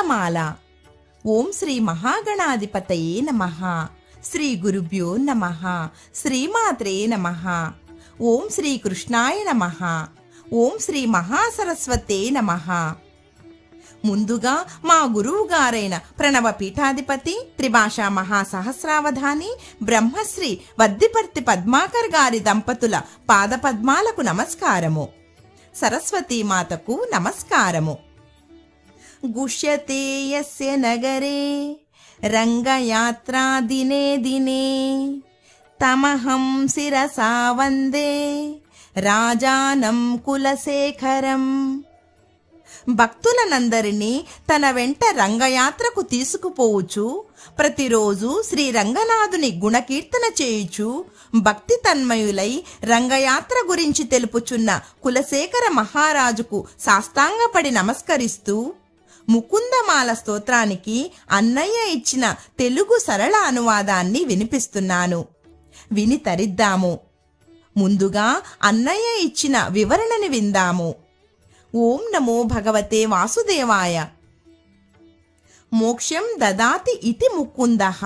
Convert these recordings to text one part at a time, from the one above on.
ముకుందమాల. ఓం శ్రీ మహాగణాధిపతయే నమః. శ్రీ గురుభ్యో నమః. శ్రీమాత్రే నమః. ఓం శ్రీ కృష్ణాయ నమః. ఓం శ్రీ మహాసరస్వతే నమః. ముందుగా మా గురువు గారైన ప్రణవ పీఠాధిపతి త్రిభాషా మహాసహస్రావధాని బ్రహ్మశ్రీ వద్దిపర్తి పద్మాకర్ గారి దంపతుల పాదపద్మాలకు నమస్కారము. సరస్వతీమాతకు నమస్కారము. గుష్యతే యస్య నగరే రంగయాత్రా దినే దినే తమహం శిరసా వందే రాజానం కులశేఖరం. భక్తులనందరినీ తన వెంట రంగయాత్రకు తీసుకుపోవచ్చు, ప్రతిరోజు శ్రీ రంగనాథుని గుణకీర్తన చేయుచు భక్తి తన్మయులై రంగయాత్ర గురించి తెలుపుచున్న కులశేఖర మహారాజుకు సాష్టాంగపడి నమస్కరిస్తూ ముకుందమాల స్తోత్రానికి అన్నయ్య ఇచ్చిన తెలుగు సరళ అనువాదాన్ని వినిపిస్తున్నాను. విని తరిద్దాము. ముందుగా అన్నయ్య ఇచ్చిన వివరణని విందాము. ఓం నమో భగవతే వాసుదేవాయ. మోక్షం దదాతి ఇతి ముకుందః.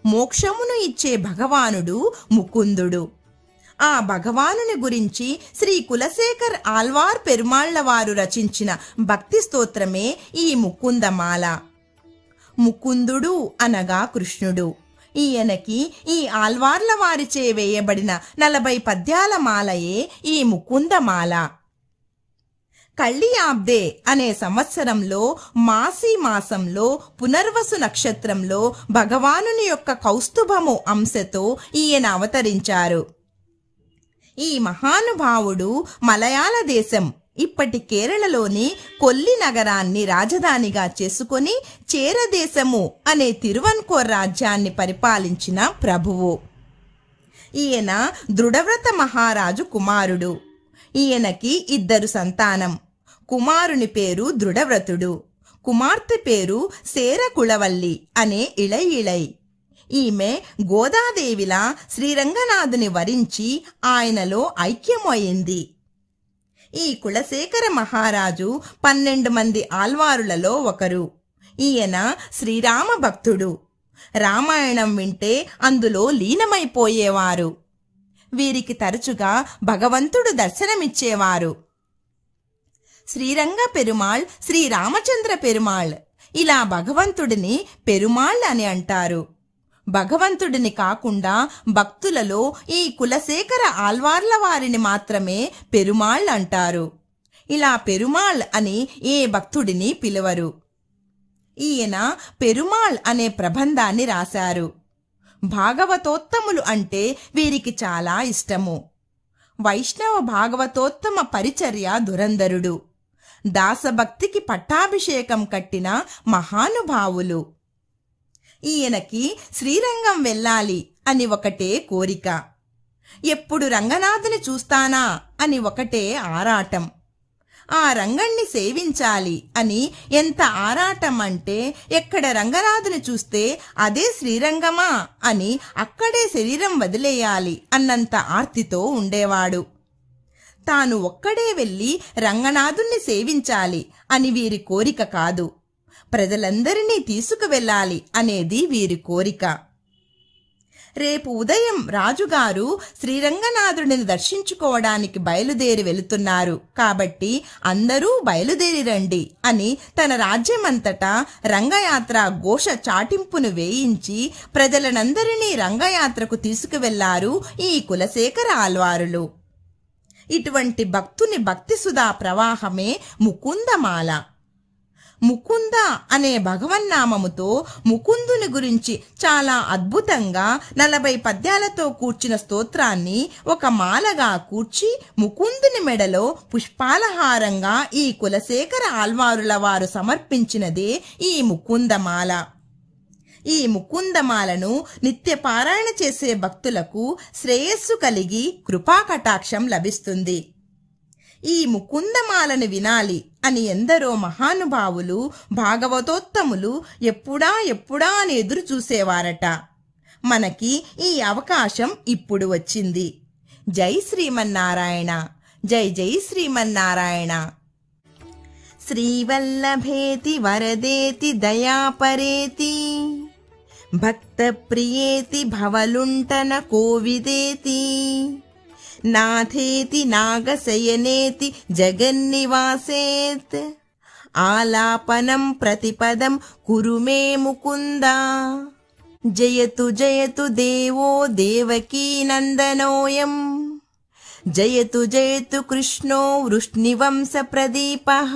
మోక్షమును ఇచ్చే భగవానుడు ముకుందుడు. ఆ భగవానుని గురించి శ్రీ కులశేఖర్ ఆళ్వార్ పెరుమాళ్ల వారు రచించిన భక్తి స్తోత్రమే ఈ ముకుందమాల. ముకుందుడు అనగా కృష్ణుడు. ఈయనకి ఈ ఆళ్వార్ల వారిచే వేయబడిన 40 పద్యాల మాలయే ఈ ముకుందమాల. కళ్ళియాబ్దే అనే సంవత్సరంలో మాసి మాసంలో పునర్వసు నక్షత్రంలో భగవానుని యొక్క కౌస్తుభము అంశతో ఈయన అవతరించారు. ఈ మహానుభావుడు మలయాళ దేశం, ఇప్పటి కేరళలోని కొల్లి నగరాన్ని రాజధానిగా చేసుకొని చేరదేశము అనే తిరువన్కోర్ రాజ్యాన్ని పరిపాలించిన ప్రభువు. ఈయన దృఢవ్రత మహారాజు కుమారుడు. ఈయనకి 2 సంతానం. కుమారుని పేరు దృఢవ్రతుడు, కుమార్తె పేరు సేరకుళవల్లి అనే ఇళై. ఈమె గోదాదేవిలా శ్రీరంగనాథుని వరించి ఆయనలో ఐక్యమయ్యింది. ఈ కులశేఖర మహారాజు 12 మంది ఆళ్వారులలో ఒకరు. ఈయన శ్రీరామ భక్తుడు. రామాయణం వింటే అందులో లీనమైపోయేవారు. వీరికి తరచుగా భగవంతుడు దర్శనమిచ్చేవారు. శ్రీరంగ పెరుమాళ్, శ్రీరామచంద్ర పెరుమాళ్ ఇలా భగవంతుడిని పెరుమాళ్ అని అంటారు. భగవంతుడిని కాకుండా భక్తులలో ఈ కులశేఖర ఆళ్వార్ల వారిని మాత్రమే పెరుమాళ్ అంటారు. ఇలా పెరుమాళ్ అని ఏ భక్తుడిని పిలువరు. ఈయన పెరుమాళ్ అనే ప్రబంధాన్ని రాశారు. భాగవతోత్తములు అంటే వీరికి చాలా ఇష్టము. వైష్ణవ భాగవతోత్తమ పరిచర్య దురంధరుడు. దాసభక్తికి పట్టాభిషేకం కట్టిన మహానుభావులు. ఈయనకి శ్రీరంగం వెళ్ళాలి అని ఒకటే కోరిక. ఎప్పుడు రంగనాథుని చూస్తానా అని ఒకటే ఆరాటం. ఆ రంగణ్ణి సేవించాలి అని ఎంత ఆరాటం అంటే ఎక్కడ రంగనాథుని చూస్తే అదే శ్రీరంగమా అని అక్కడే శరీరం వదిలేయాలి అన్నంత ఆర్తితో ఉండేవాడు. తాను ఒక్కడే వెళ్ళి రంగనాథుణ్ణి సేవించాలి అని వీరి కోరిక కాదు, ప్రజలందరినీ తీసుకువెళ్ళాలి అనేది వీరి కోరిక. రేపు ఉదయం రాజుగారు శ్రీరంగనాథుడిని దర్శించుకోవడానికి బయలుదేరి వెళుతున్నారు కాబట్టి అందరూ బయలుదేరి రండి అని తన రాజ్యమంతటా రంగయాత్ర ఘోష చాటింపును వేయించి ప్రజలనందరినీ రంగయాత్రకు తీసుకువెళ్లారు ఈ కులశేఖర ఆళ్వారులు. ఇటువంటి భక్తుని భక్తి సుధా ప్రవాహమే ముకుందమాల. ముకుంద అనే భగవన్నామముతో ముకుందుని గురించి చాలా అద్భుతంగా 40 పద్యాలతో కూర్చిన స్తోత్రాన్ని ఒక మాలగా కూర్చి ముకుందుని మెడలో పుష్పాలహారంగా ఈ కులశేఖర ఆళ్వారుల వారు సమర్పించినదే ఈ ముకుందమాల. ఈ ముకుందమాలను నిత్య పారాయణ చేసే భక్తులకు శ్రేయస్సు కలిగి కృపాకటాక్షం లభిస్తుంది. ఈ ముకుందమాలను వినాలి అని ఎందరో మహానుభావులు భాగవతోత్తములు ఎప్పుడా అని ఎదురు చూసేవారట. మనకి ఈ అవకాశం ఇప్పుడు వచ్చింది. జై శ్రీమన్నారాయణ. జై జై శ్రీమన్నారాయణ. श्रीवल्लभेति वरदेति दयापरेति भक्तप्रियेति भवलुण्ठन कोविदेति नाथेति नागशयनेति जगन्निवासेत् आलापनं प्रतिपदं कुरु मे मुकुन्द जयतु जयतु देवो देवकी नन्दनोऽयं जयतु जयतु कृष्णो वृष्णिवंशप्रदीपः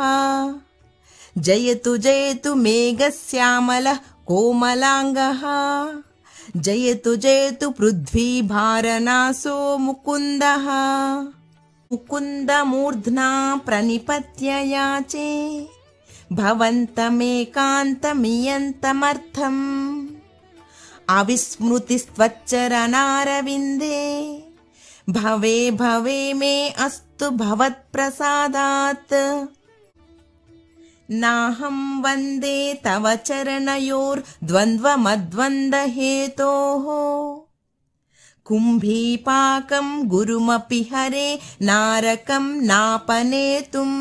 जयतु जयतु मेघश्यामलः कोमलाङ्गः जयतु जयतु पृथ्वीभारनाशो मुकुन्दः मुकुन्दमूर्ध्ना प्रणिपत्य याचे भवन्तमेकान्तमियन्तमर्थम् अविस्मृतिस्त्वच्चरणारविन्दे भवे भवे मे अस्तु भवत्प्रसादात् नाहं वन्दे तव चरणयोर्द्वन्द्वमद्वन्द्वहेतोः कुम्भीपाकं गुरुमपि हरे नारकं नापनेतुम्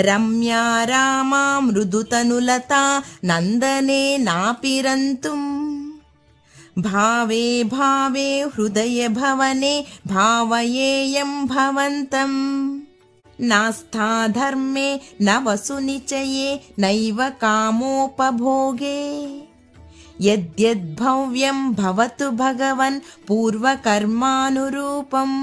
रम्या रामा मृदुतनुलता नन्दने नापिरन्तुम् भावे भावे हृदय भवने भावयेयं भवन्तम् नास्था धर्मे न वसुनिचये नैव कामोपभोगे यद्यद्भव्यं भवतु भगवन् पूर्वकर्मानुरूपम्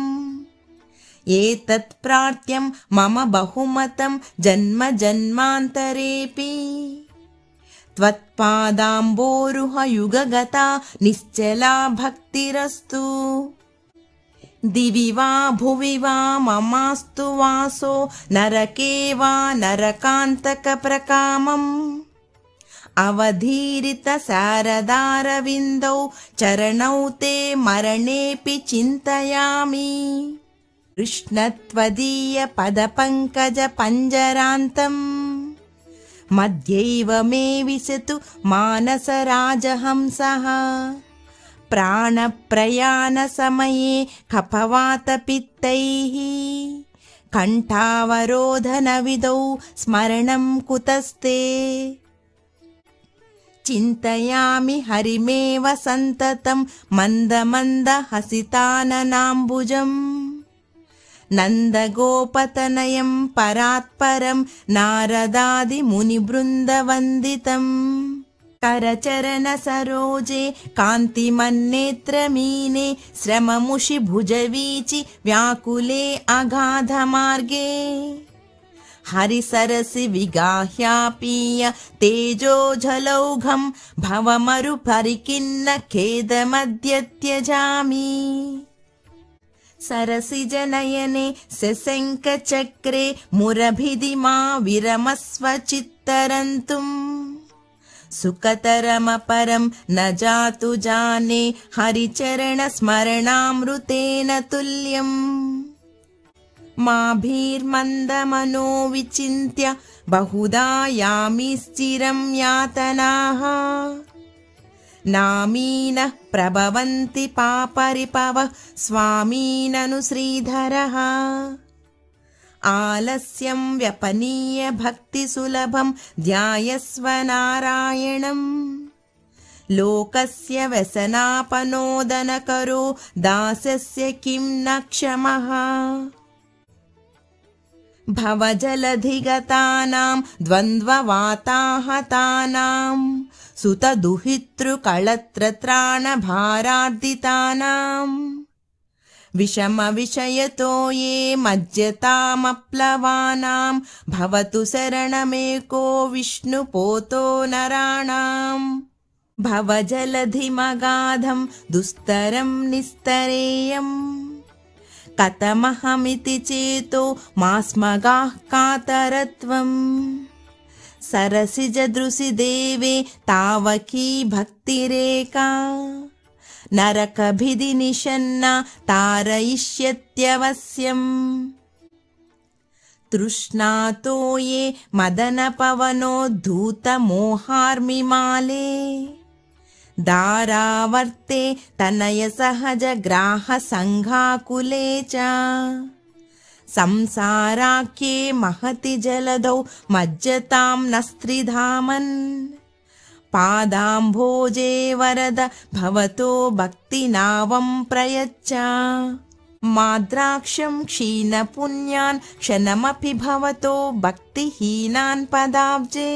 एतत् प्रार्थ्यं मम बहुमतं जन्म जन्मान्तरेऽपि त्वत्पादाम्बोरुहयुगगता निश्चला भक्तिरस्तु दिवि वा भुवि वा ममास्तु वासो नरके वा नरकान्तकप्रकामम् अवधीरित शारदारविन्दौ चरणौ ते मरणेऽपि चिन्तयामि कृष्णत्वदीय पदपङ्कज पञ्जरान्तम् मध्यैव मे विशतु मानसराजहंसः प्राणप्रयाणसमये कफवातपित्तैः कण्ठावरोधनविधौ स्मरणं कुतस्ते चिन्तयामि हरिमेव सन्ततं मन्दमन्दहसिताननाम्बुजम् नन्दगोपतनयं परात्परं नारदादिमुनिवृन्दवन्दितम् करचरण सरोजे कान्तिमन्नेत्रमीने श्रममुषि भुजवीचि व्याकुले अगाधमार्गे हरिसरसि विगाह्यापीय तेजोझलौघं भवमरुपरिकिन्न खेदमद्य त्यजामि सरसिजनयने सशङ्खचक्रे मुरभिदिमा विरमस्व चित्तरन्तुम् सुखतरमपरं न जातु जाने हरिचरणस्मरणामृतेन तुल्यम् माभिर्मन्दमनो विचिन्त्य बहुधा यामिश्चिरं यातनाः नामीनः प्रभवन्ति पापरिपवः स्वामीननु श्रीधरः आलस्यं व्यपनीय भक्तिसुलभं ध्यायस्व नारायणम् लोकस्य व्यसनापनोदनकरो दासस्य किं न क्षमः भवजलधिगतानां द्वन्द्ववाताहतानां सुतदुहितृकळत्रत्राणभारार्दितानां विषमविषयतो ये मज्जतामप्लवानां भवतु शरणमेको विष्णुपोतो नराणां भवजलधिमगाधं दुस्तरं निस्तरेयम् कथमहमिति चेतो मास्मगाः कातरत्वम् सरसिजदृशि देवे तावकी भक्तिरेका नरकभिधि निषन्ना तारयिष्यत्यवश्यम् तृष्णातो ये मदनपवनोद्धूतमोहार्मिमाले दारावर्ते तनय सहज ग्राह संघाकुले च संसाराख्ये महति जलदौ मज्जतां नस्त्रिधामन् पादाम्भोजे वरद भवतो भक्तिनावं प्रयच्छ माद्राक्षं क्षीणपुण्यान् क्षणमपि भवतो भक्तिहीनान् पदाब्जे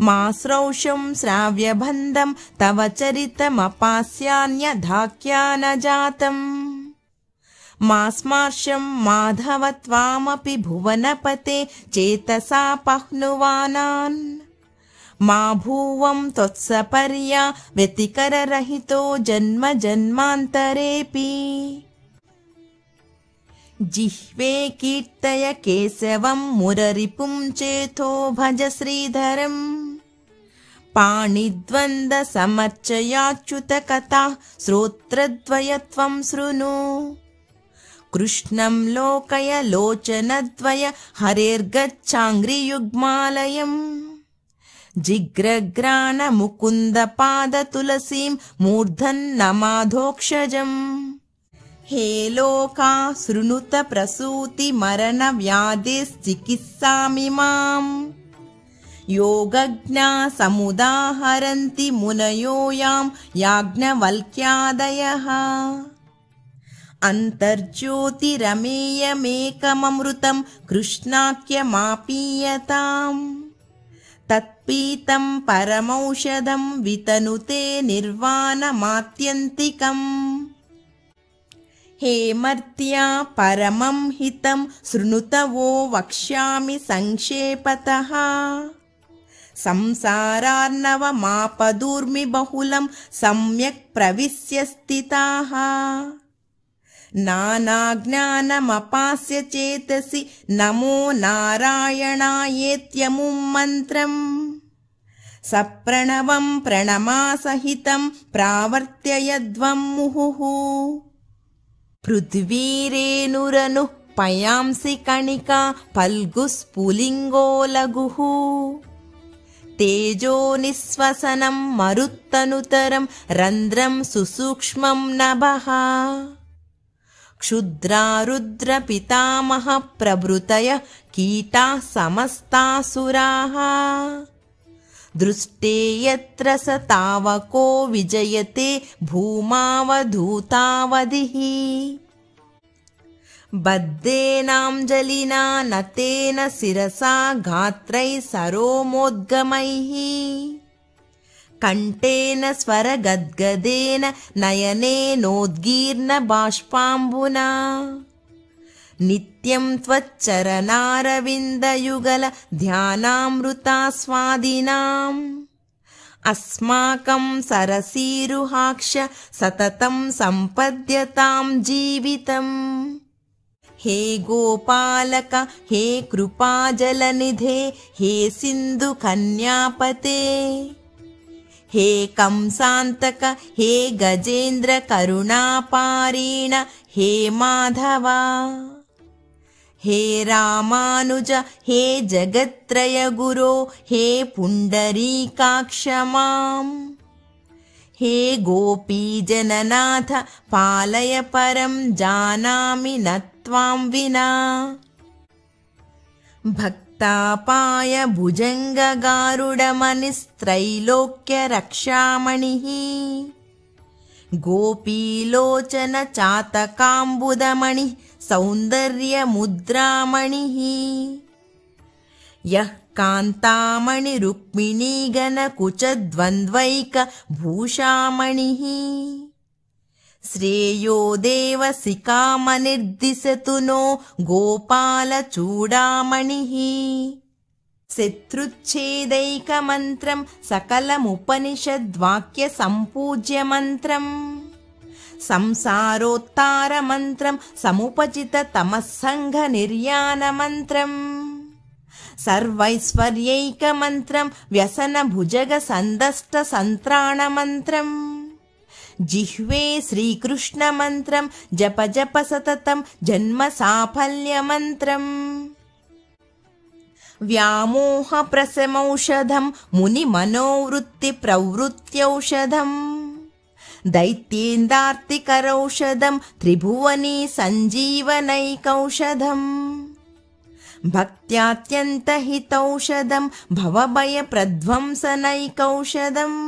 माश्रौषं श्राव्यबन्धं तव चरितमपास्यान्यधाख्या न जातम् मास्मार्षं माधव त्वामपि भुवनपते चेतसा पह्नुवानान् मा भुवं त्वत्सपर्या व्यतिकररहितो जन्म जन्मान्तरेऽपि जिह्वे कीर्तय केशवं मुररिपुं चेतो भज श्रीधरम् पाणिद्वन्द्वसमर्चयाच्युतकथाः श्रोत्रद्वयत्वं शृणु कृष्णं लोकय लोचनद्वय हरेर्गच्छाङ्घ्रियुग्मालयम् जिग्रग्राण मुकुन्द पाद तुलसीं मूर्धन्नमाधोक्षजम् हे लोका शृणुत प्रसूति मरण व्याधिश्चिकित्सामिमाम् योगज्ञा समुदाहरन्ति मुनयो यां याज्ञवल्क्यादयः अन्तर्ज्योतिरमेयमेकममृतं कृष्णाख्यमापीयताम् तत्पीतं परमौषधं वितनुते निर्वाणमात्यन्तिकम् हे मर्त्या परमं हितं शृणुत वो वक्ष्यामि संक्षेपतः संसारार्णवमापदूर्मि बहुलं सम्यक् प्रविश्य स्थिताः नानाज्ञानमपास्य चेतसि नमो नारायणायेत्यमुं मन्त्रम् सप्रणवं प्रणमासहितं प्रावर्त्ययध्वं मुहुः पृथ्वीरेणुरनुः पयांसि कणिका फल्गुस्फुलिङ्गो लघुः तेजो निःश्वसनं मरुत्तनुतरं रन्ध्रं सुसूक्ष्मं नभः क्षुद्रा रुद्रपितामह प्रभृतयः कीटाः समस्तासुराः दृष्टे यत्र स तावको विजयते भूमावधूतावधिः बद्धेनाञ्जलिना नतेन शिरसा गात्रैः सरोमोद्गमैः कण्ठेन स्वरगद्गदेन नयनेनोद्गीर्न बाष्पाम्बुना नित्यं त्वच्चरणारविन्दयुगल ध्यानामृतास्वादिनाम् अस्माकं सरसीरुहाक्ष सततं सम्पद्यतां जीवितम् हे गोपालक हे कृपाजलनिधे हे सिन्धुकन्यापते हे कंसान्तक हे गजेन्द्र करुणापारीण हे माधव हे रामानुज हे जगत्त्रय गुरो हे पुण्डरीकाक्ष माम् हे गोपीजननाथ पालय परं जानामि न त्वां विना भक्तापाय भुजङ्गगारुडमणिस्त्रैलोक्यरक्षामणिः गोपीलोचन चातकाम्बुदमणिः सौन्दर्यमुद्रामणिः यः कान्तामणिरुक्मिणीगणकुचद्वन्द्वैक भूषामणिः श्रेयो देवसिकामनिर्दिशतु नो गोपालचूडामणिः शत्रुच्छेदैकमन्त्रं सकलमुपनिषद्वाक्यसम्पूज्यमन्त्रम् संसारोत्तारमन्त्रं समुपचिततमःसङ्घनिर्याणमन्त्रम् सर्वैश्वर्यैकमन्त्रं व्यसनभुजगसन्दष्टसन्त्राणमन्त्रम् जिह्वे श्रीकृष्णमन्त्रं जप जप सततं जन्मसाफल्यमन्त्रम् व्यामोहप्रशमौषधं मुनिमनोवृत्तिप्रवृत्त्यौषधम् दैत्येन्दार्तिकरौषधं त्रिभुवनी सञ्जीवनैकौषधम् भक्त्यात्यन्तहितौषधं भवभयप्रध्वंसनैकौषधम्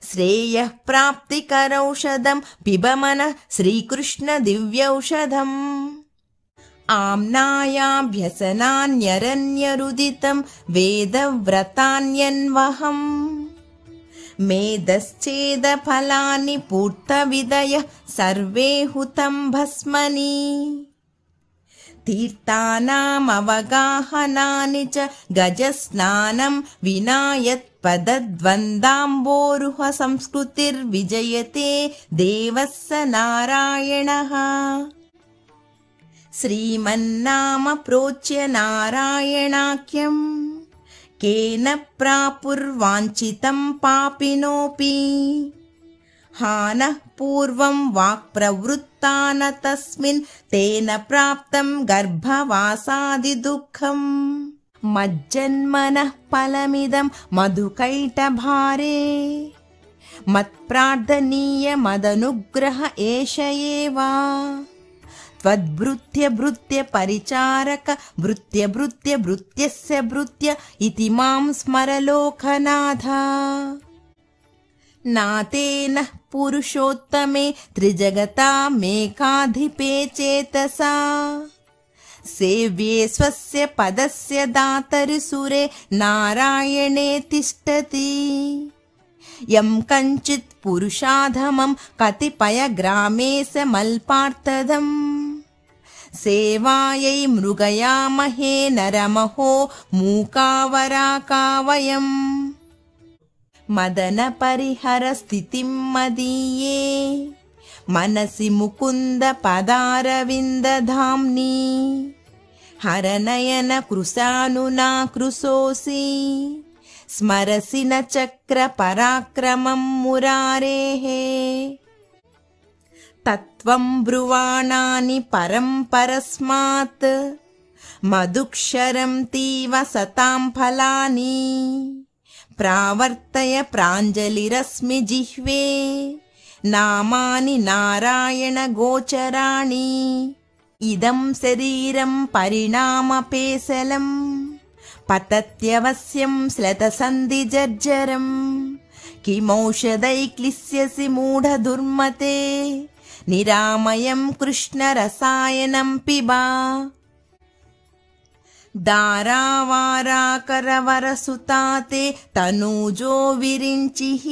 श्रेयः प्राप्तिकरौषधं पिब मनः श्रीकृष्ण दिव्यौषधम् आम्नायाभ्यसनान्यरण्यरुदितं वेदव्रतान्यन्वहम् मेदश्चेदफलानि पूर्तविदयः सर्वे हुतं भस्मनि तीर्थानामवगाहनानि च गजस्नानं विना यत्पदद्वन्द्वाम्बोरुह संस्कृतिर्विजयते देवः स नारायणः श्रीमन्नाम प्रोच्य नारायणाख्यम् केन प्रापुर्वाञ्छितं पापिनोऽपि हानः पूर्वं वाक्प्रवृत्ता न तस्मिन् तेन प्राप्तं गर्भवासादिदुःखम् मज्जन्मनः फलमिदं मधुकैटभारे मत्प्रार्थनीय मदनुग्रह एष एव त्वद्भृत्य भृत्य परिचारक भृत्य भृत्य भृत्यस्य भृत्य इति मां स्मर लोकनाथ नातेन पुरुषोत्तमे त्रिजगतामेकाधिपे चेतसा सेव्ये स्वस्य पदस्य दातरि सुरे नारायणे तिष्ठति यं कञ्चित् पुरुषाधमं कतिपयग्रामे समल्पार्थदम् सेवायै मृगयामहे नरमहो मूकावराका वयम् मदन परिहर स्थितिं मदीये मनसि मुकुन्द पदारविन्दधाम्नि हरनयन कृशानुना कृशोऽसि स्मरसि न चक्र पराक्रमं मुरारेः तत्त्वं ब्रुवाणानि परं परस्मात् मधुक्षरं तीव सतां फलानि प्रावर्तय प्राञ्जलिरस्मि जिह्वे नामानि नारायण गोचराणि इदं शरीरं परिणामपेशलम् पतत्यवश्यं श्लतसन्धिजर्जरम् किमौषधैक्लिश्यसि मूढदुर्मते निरामयं कृष्णरसायनं पिबा दारावाराकरवरसुताते तनूजो विरिञ्चिः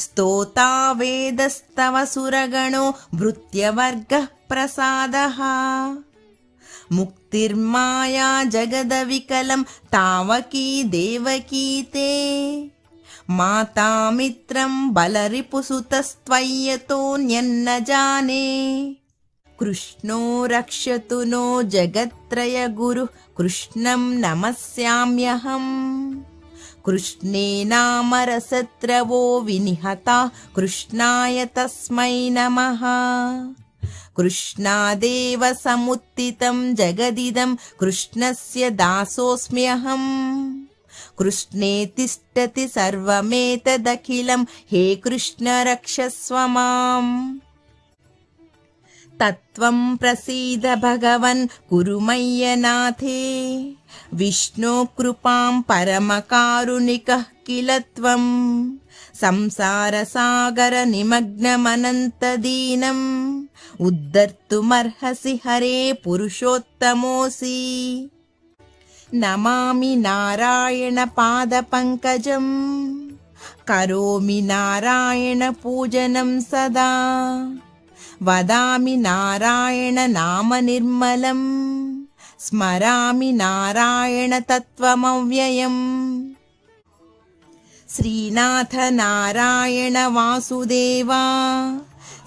स्तोता वेदस्तव सुरगणो भृत्यवर्गः प्रसादः मुक्तिर्माया जगदविकलं तावकी देवकी ते माता मित्रं बलरिपुसुतस्त्वय्यतोऽन्यन्न जाने कृष्णो रक्षतु नो जगत्त्रय गुरुः कृष्णं नमस्याम्यहम् कृष्णे नामरसत्रवो विनिहताः कृष्णाय तस्मै नमः कृष्णादेव समुत्थितं जगदिदं कृष्णस्य दासोऽस्म्यहम् कृष्णे तिष्ठति सर्वमेतदखिलं हे कृष्ण रक्षस्व माम् तत्त्वं प्रसीद भगवन् कुरु मय्यनाथे विष्णो कृपां परमकारुणिकः किल त्वं संसारसागर निमग्नमनन्तदीनम् उद्धर्तुमर्हसि हरे पुरुषोत्तमोऽसि नमामि नारायण पादपङ्कजम् करोमि नारायण पूजनं सदा वदामि नारायण नाम निर्मलम् स्मरामि नारायण तत्त्वमव्ययम् श्रीनाथ नारायण वासुदेवा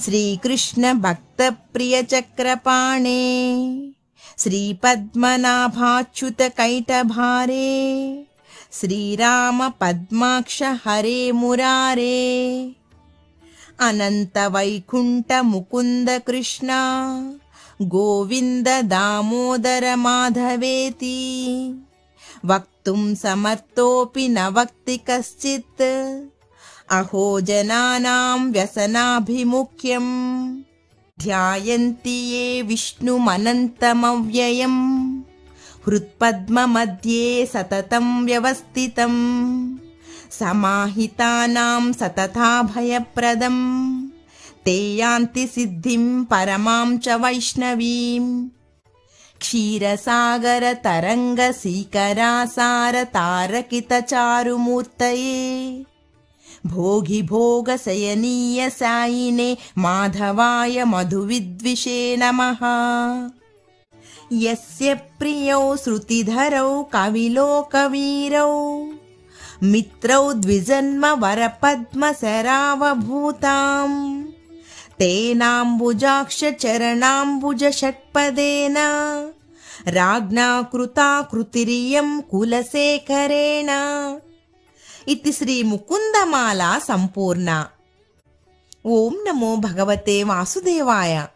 श्रीकृष्ण भक्तप्रिय चक्रपाणे श्रीपद्मनाभाच्युत कैटभारे श्रीराम पद्माक्ष हरे मुरारे अनंत वैकुंठ मुकुंद कृष्ण गोविंद दामोदर माधवेति वक्तुं समर्थोऽपि न वक्ति कश्चित् अहो जनानां व्यसनाभिमुख्यम् ध्यायन्ति ये विष्णुमनन्तमव्ययम् हृत्पद्ममध्ये सततं व्यवस्थितम् समाहितानां सतताभयप्रदम् ते यान्ति सिद्धिं परमां च वैष्णवीम् क्षीरसागरतरङ्गसीकरासारतारकितचारुमूर्तये भोगि भोगशयनीय सायिने माधवाय मधुविद्विषे नमः। यस्य प्रियौ श्रुतिधरौ कविलोकवीरौ मित्रौ द्विजन्म वरपद्मसरावभूताम् तेनाम्बुजाक्ष चरणाम्बुज षट्पदेन राज्ञा कृता कृतिरियं कुलशेखरेण। इति श्री मुकुन्दमाला सम्पूर्णा। ओम नमो भगवते वासुदेवाय।